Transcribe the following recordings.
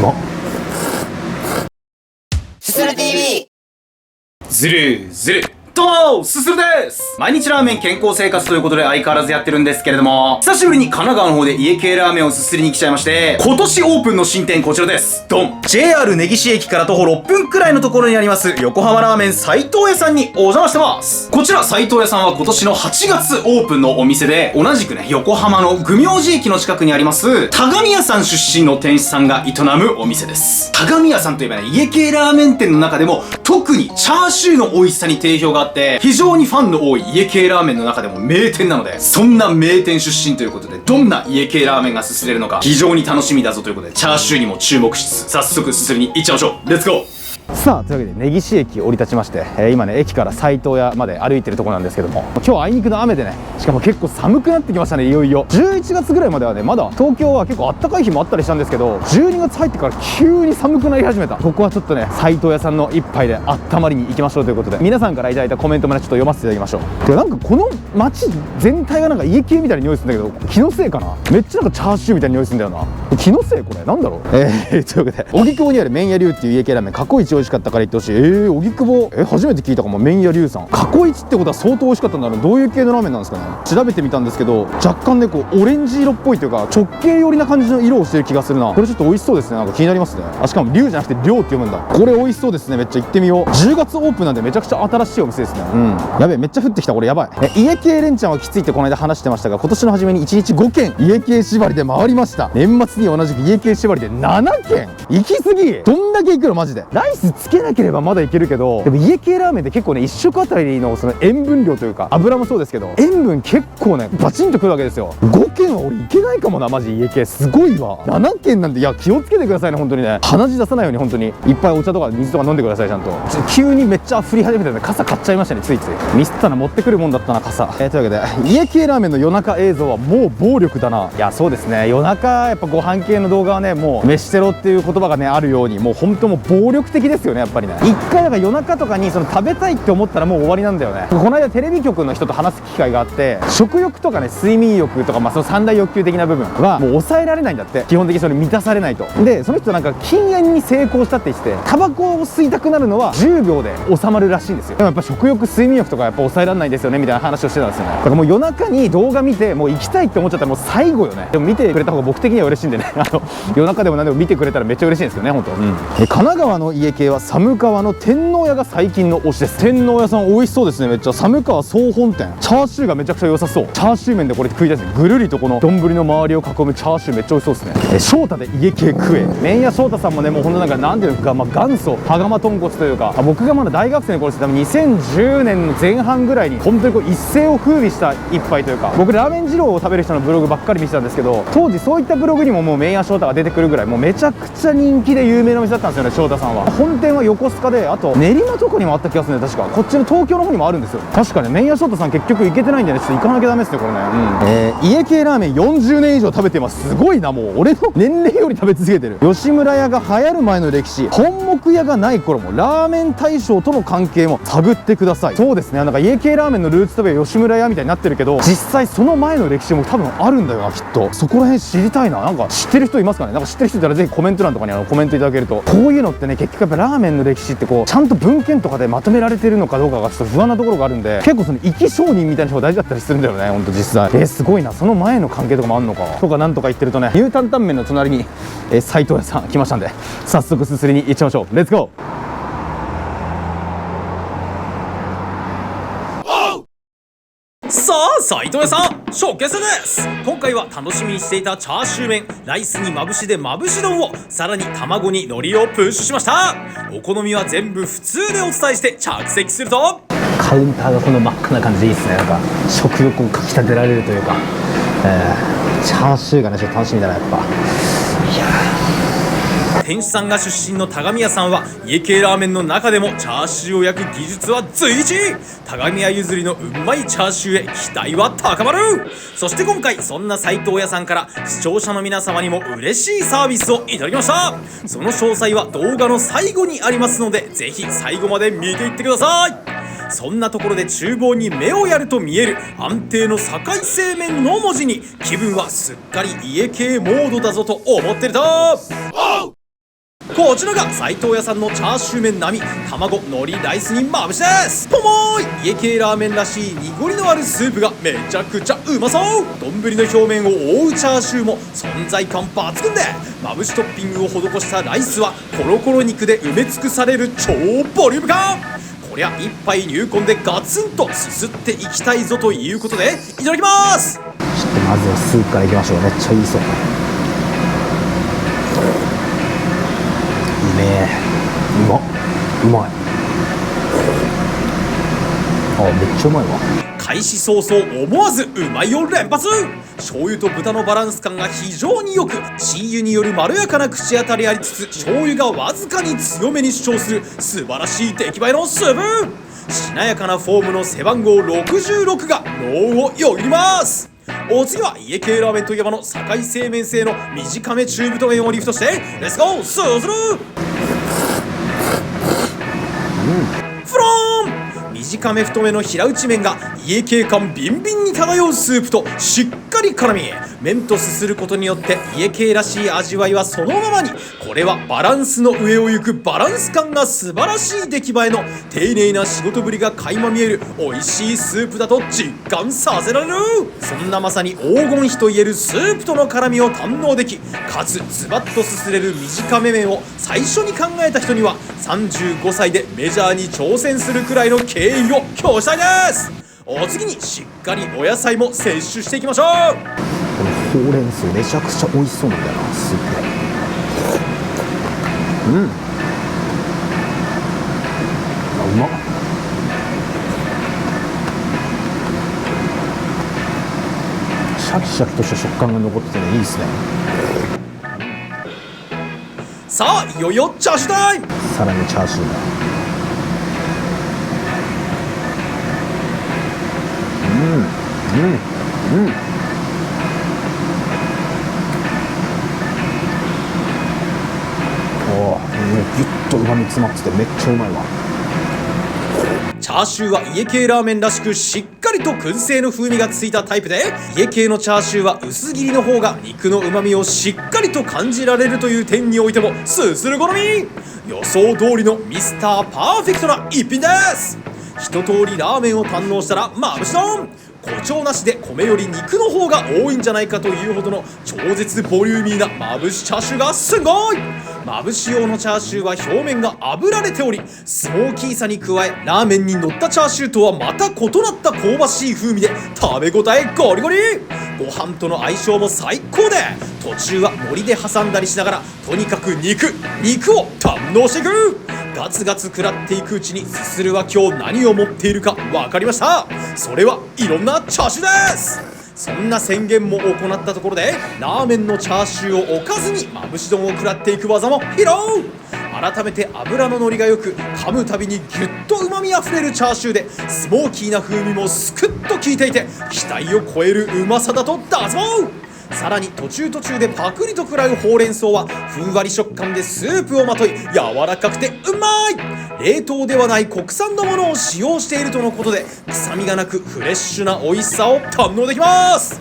まっ。すする TV。 ずるずるどうもすするです。毎日ラーメン健康生活ということで相変わらずやってるんですけれども、久しぶりに神奈川の方で家系ラーメンをすすりに来ちゃいまして、今年オープンの新店こちらです。ドン。 JR 根岸駅から徒歩6分くらいのところにあります横浜ラーメン斉藤屋さんにお邪魔してます。こちら斉藤屋さんは今年の8月オープンのお店で、同じくね横浜の愚明寺駅の近くにあります田上屋さん出身の店主さんが営むお店です。田上屋さんといえばね、家系ラーメン店の中でも特にチャーシューの美味しさに定評があって、非常にファンの多い家系ラーメンの中でも名店なので、そんな名店出身ということで、どんな家系ラーメンがすすれるのか非常に楽しみだぞということで、チャーシューにも注目しつつ早速すすりに行っちゃいましょう。レッツゴー。さあ、というわけで根岸駅降り立ちまして、今ね駅から斉藤屋まで歩いてるところなんですけども、今日あいにくの雨でね、しかも結構寒くなってきましたね。いよいよ11月ぐらいまではね、まだ東京は結構あったかい日もあったりしたんですけど、12月入ってから急に寒くなり始めた。ここはちょっとね斉藤屋さんの一杯で温まりに行きましょうということで、皆さんからいただいたコメントもねちょっと読ませていただきましょう。で、なんかこの街全体がなんか家系みたいな匂いするんだけど、気のせいかな。めっちゃなんかチャーシューみたいな匂いするんだよな。気のせい？これなんだろう。というわけで、荻窪にある麺屋流っていう家系ラーメン、過去一美味しかったから言ってほしい。荻窪、初めて聞いたかも。麺屋流さん、過去一ってことは相当美味しかったんだろう。どういう系のラーメンなんですかね。調べてみたんですけど、若干ねこうオレンジ色っぽいというか直径寄りな感じの色をしてる気がするな。これちょっと美味しそうですね。なんか気になりますね。あ、しかも龍じゃなくて量って読むんだ。これ美味しそうですね。めっちゃ行ってみよう。10月オープンなんでめちゃくちゃ新しいお店ですね。やべえ、めっちゃ降ってきた。これやばい。家系連チャンはきついってこの間話してましたが、今年の初めに1日5軒家系縛りで回りました。年末に同じく家系縛りで7軒。行き過ぎ。どんだけ行くのマジで。ライスつけなければまだいけるけど、でも家系ラーメンって結構ね、1食あたりのその塩分量というか油もそうですけど、塩分結構ねバチンとくるわけですよ。5軒は俺いけないかもな。マジ家系すごいわ。7軒なんて、いや気をつけてくださいね本当にね。鼻血出さないように本当にいっぱいお茶とか水とか飲んでください。ちゃんと急にめっちゃ降り始めたので傘買っちゃいましたね。ついついミスったな。持ってくるもんだったな傘。というわけで家系ラーメンの夜中映像はもう暴力だな。いやそうですね、夜中やっぱご飯系の動画はね、もう飯テロっていう言葉がねあるように、もう本当もう暴力的ですよねやっぱりね。一回だから夜中とかにその食べたいって思ったらもう終わりなんだよね。この間テレビ局の人と話す機会があって、食欲とかね睡眠欲とか、その三大欲求的な部分はもう抑えられないんだって。基本的にそれ満たされないと。でその人なんか禁煙に成功したって言ってて、タバコを吸いたくなるのは10秒で収まるらしいんですよ。でもやっぱ食欲睡眠欲とかやっぱ抑えられないんですよねみたいな話をしてたんですよね。だからもう夜中に動画見てもう行きたいって思っちゃったらもう最後よね。でも見てくれた方が僕的には嬉しいんでね夜中でも何でも見てくれたらめっちゃ嬉しいんですよね本当。神奈川の家系は寒川の天王屋が最近の推しです。天王屋さん美味しそうですね。めっちゃ寒川総本店、チャーシューがめちゃくちゃ良さそう。チャーシュー麺でこれ食いたいですね。ぐるりとこの丼の周りを囲むチャーシューめっちゃ美味しそうですね。翔太で家系食え。麺屋翔太さんもねもうほんとなんかなんていうか、元祖羽釜豚骨というか、僕がまだ大学生の頃です。多分2010年の前半ぐらいに本当にこう一世を風靡した一杯というか、僕ラーメン二郎を食べる人のブログばっかり見てたんですけど、当時そういったブログにももう麺屋翔太が出てくるぐらい、もうめちゃくちゃ人気で有名なお店だったんですよね翔太さんは。本店は横須賀で、あと練馬とかにもあった気がするね確か。こっちの東京の方にもあるんですよ。確かね、麺屋翔太さん結局行けてないんでね、ちょっと行かなきゃダメですねこれね。家系ラーメン40年以上食べてます。すごいな。もう俺の年齢より食べ続けてる。吉村屋が流行る前の歴史、本木屋がない頃もラーメン大賞との関係も探ってください。そうですね、なんか家系ラーメンのルーツといえば吉村屋みたいになってるけど、実際その前の歴史も多分あるんだよなきっと。そこら辺知りたいな。なんか知ってる人いますかね。なんか知ってる人いたらぜひコメント欄とかにコメントいただけると。こういうのってね結局やっぱラーメンの歴史ってこうちゃんと文献とかでまとめられてるのかどうかがちょっと不安なところがあるんで、結構その生き証人みたいな人が大事だったりするんだよねほんと実際。すごいな。その前の関係とかもあんのかとかなんとか言ってるとね、ニュータンタンメンの隣に斉藤屋さん来ましたんで、早速すすりに行っちゃいましょう。レッツゴー。さあ斉藤屋さん初見戦です。今回は楽しみにしていたチャーシュー麺、ライスにまぶしでまぶし丼を、さらに卵に海苔をプッシュしました。お好みは全部普通でお伝えして着席すると、カウンターがこの真っ赤な感じでいいですね。なんか食欲をかきたてられるというか、チャーシューがねちょっと楽しみだなやっぱ。いや店主さんが出身の田上屋さんは家系ラーメンの中でもチャーシューを焼く技術は随一。田上屋譲りのうまいチャーシューへ期待は高まる。そして今回そんな斉藤屋さんから視聴者の皆様にも嬉しいサービスをいただきました。その詳細は動画の最後にありますので、ぜひ最後まで見ていってください。そんなところで厨房に目をやると見える安定の境製麺の文字に気分はすっかり家系モードだぞと思ってるとこちらが斉藤屋さんのチャーシュー麺並み卵海苔ライスにまぶしです。ぽもーい、家系ラーメンらしい濁りのあるスープがめちゃくちゃうまそう。丼の表面を覆うチャーシューも存在感抜群で、まぶしトッピングを施したライスはコロコロ肉で埋め尽くされる超ボリューム感。こりゃ一杯入魂でガツンとすすっていきたいぞということでいただきます。ちょっとまずはスープからいきましょう。めっちゃいいそう。うめえ、うまい。あ、めっちゃうまいわ。開始早々思わずうまいを連発。醤油と豚のバランス感が非常に良く、チー油によるまろやかな口当たりありつつ、醤油がわずかに強めに主張する素晴らしい出来栄えのスープ。しなやかなフォームの背番号66が脳をよぎります。お次は家系ラーメンといえばの堺製麺製の短め中太麺をリフトしてレッツゴースースルー。フローン。短め太めの平打ち麺が家系感ビンビンに漂うスープとしっかり絡み、麺とすすることによって家系らしい味わいはそのままに。これはバランスの上を行くバランス感が素晴らしい出来栄えの丁寧な仕事ぶりが垣間見える美味しいスープだと実感させられる。そんなまさに黄金比といえるスープとの絡みを堪能でき、かつズバッとすすれる短め麺を最初に考えた人には35歳でメジャーに挑戦するくらいの敬意を表したいです。お次にしっかりお野菜も摂取していきましょう。このほうれん草めちゃくちゃ美味しそうなんだよな、スープで。うまっ。シャキシャキとした食感が残っててね、いいですね。さあいよいよチャーシュータイム。さらにチャーシューだ。もうギュッと旨味詰まっててめっちゃうまいわ。チャーシューは家系ラーメンらしくしっかりと燻製の風味がついたタイプで、家系のチャーシューは薄切りの方が肉の旨味をしっかりと感じられるという点においてもすする好み。予想通りのミスターパーフェクトな一品です。一通りラーメンを堪能したらまぶし丼。誇張なしで米より肉の方が多いんじゃないかというほどの超絶ボリューミーなまぶしチャーシューがすごい。まぶし用のチャーシューは表面が炙られており、スモーキーさに加えラーメンに乗ったチャーシューとはまた異なった香ばしい風味で食べ応えゴリゴリ。ご飯との相性も最高で、途中は海苔で挟んだりしながらとにかく肉を堪能していく。ガツガツ食らっていくうちにすするは今日何を持っているか分かりました。それはいろんなチャーシューです。そんな宣言も行ったところで、ラーメンのチャーシューを置かずにまぶし丼を食らっていく技も披露。改めて油の乗りがよく、噛むたびにギュッと旨味あふれるチャーシューでスモーキーな風味もすくっと効いていて、期待を超えるうまさだと脱帽。さらに途中でパクリと食らうほうれん草はふんわり食感でスープをまとい柔らかくてうまい。冷凍ではない国産のものを使用しているとのことで、臭みがなくフレッシュな美味しさを堪能できます。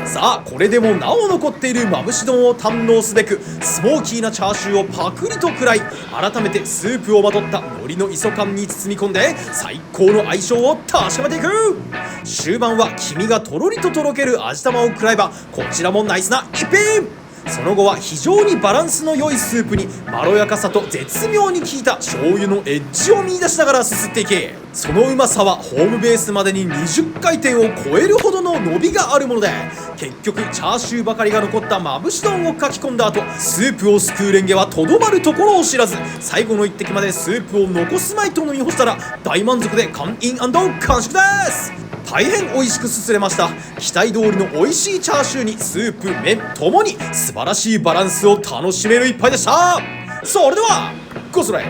さあこれでもなお残っているまぶし丼を堪能すべく、スモーキーなチャーシューをパクリと食らい、改めてスープをまとった海苔の磯感に包み込んで最高の相性を確かめていく。終盤は黄身がとろりととろける味玉を食らえばこちらもナイスな一品。その後は非常にバランスの良いスープにまろやかさと絶妙に効いた醤油のエッジを見出しながらすすっていけ、そのうまさはホームベースまでに20回転を超えるほどの伸びがあるもので、結局チャーシューばかりが残ったまぶし丼をかき込んだ後、スープをすくうレンゲはとどまるところを知らず、最後の一滴までスープを残すまいと飲み干したら大満足で完飲&完食です。大変美味しくすすれました。期待通りの美味しいチャーシューにスープ麺ともに素晴らしいバランスを楽しめる一杯でした。それではごそれ。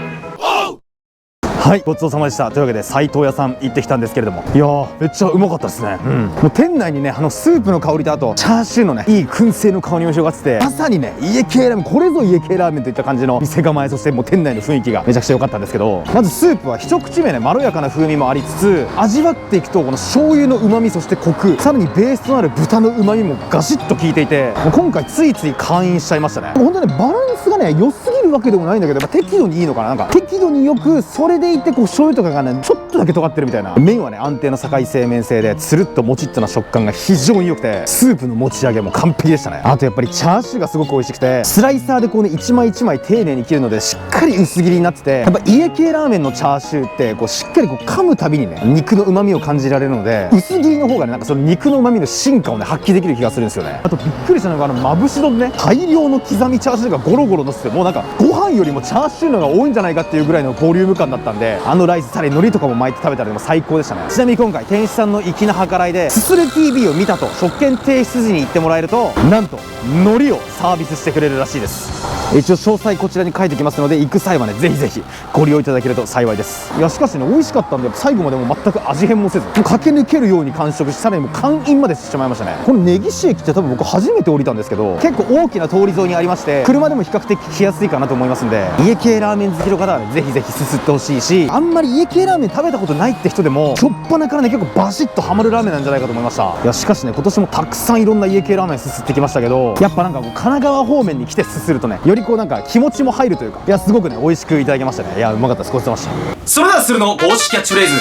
はい、ごちそうさまでした。というわけで斉藤屋さん行ってきたんですけれども、いやーめっちゃうまかったですね。もう店内にねスープの香りとあとチャーシューのねいい燻製の香りも広がってて、まさにね家系ラーメン、これぞ家系ラーメンといった感じの店構え、そしてもう店内の雰囲気がめちゃくちゃ良かったんですけど、まずスープは一口目ねまろやかな風味もありつつ、味わっていくとこの醤油の旨味、そしてコク、さらにベースとなる豚の旨味もガシッと効いていて、もう今回ついつい会員しちゃいましたね。もう本当にねバランスがね良すぎるわけでもないんだけど、やっぱ適度にいいのかな。なんか適度によく、それでいてこう醤油とかがねちょっとだけ尖ってるみたいな。麺はね安定の境製麺製でつるっともちっとな食感が非常に良くて、スープの持ち上げも完璧でしたね。あとやっぱりチャーシューがすごく美味しくて、スライサーでこうね一枚一枚丁寧に切るのでしっかり薄切りになってて、やっぱ家系ラーメンのチャーシューってこうしっかりこう噛むたびにね肉の旨味を感じられるので、薄切りの方がねなんかその肉の旨味の進化をね発揮できる気がするんですよね。あとびっくりしたのがまぶし丼でね、大量の刻みチャーシューがゴロゴロのせて、もうなんかご飯よりもチャーシューのが多いんじゃないかっていうぐらいのボリューム感だったんで、ライスさらに海苔とかも巻いて食べたらでも最高でしたね。ちなみに今回店主さんの粋な計らいで、すする TV を見たと食券提出時に言ってもらえると、なんと海苔をサービスしてくれるらしいです。一応詳細こちらに書いてきますので、行く際はねぜひぜひご利用いただけると幸いです。いやしかしね美味しかったんで、最後までも全く味変もせず駆け抜けるように完食し、さらにもう完飲までしてしまいましたね。この根岸駅って多分僕初めて降りたんですけど、結構大きな通り沿いにありまして、車でも比較的来やすいかなと思いますんで、家系ラーメン好きの方はねぜひぜひすすってほしいし、あんまり家系ラーメン食べたことないって人でもしょっぱなからね結構バシッとハマるラーメンなんじゃないかと思いました。いやしかしね今年もたくさんいろんな家系ラーメンすすってきましたけど、やっぱなんかこう神奈川方面に来てすするとねよりこうなんか気持ちも入るというか、いやすごくね美味しくいただきましたね。いやうまかったです。ごちそうさまでした。それではするの公式キャッチフレーズ、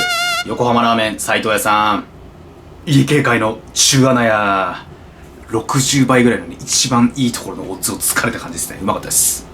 横浜ラーメン斉藤屋さん、家系界の中穴や60倍ぐらいの、ね、一番いいところのオッズを突かれた感じですね。うまかったです。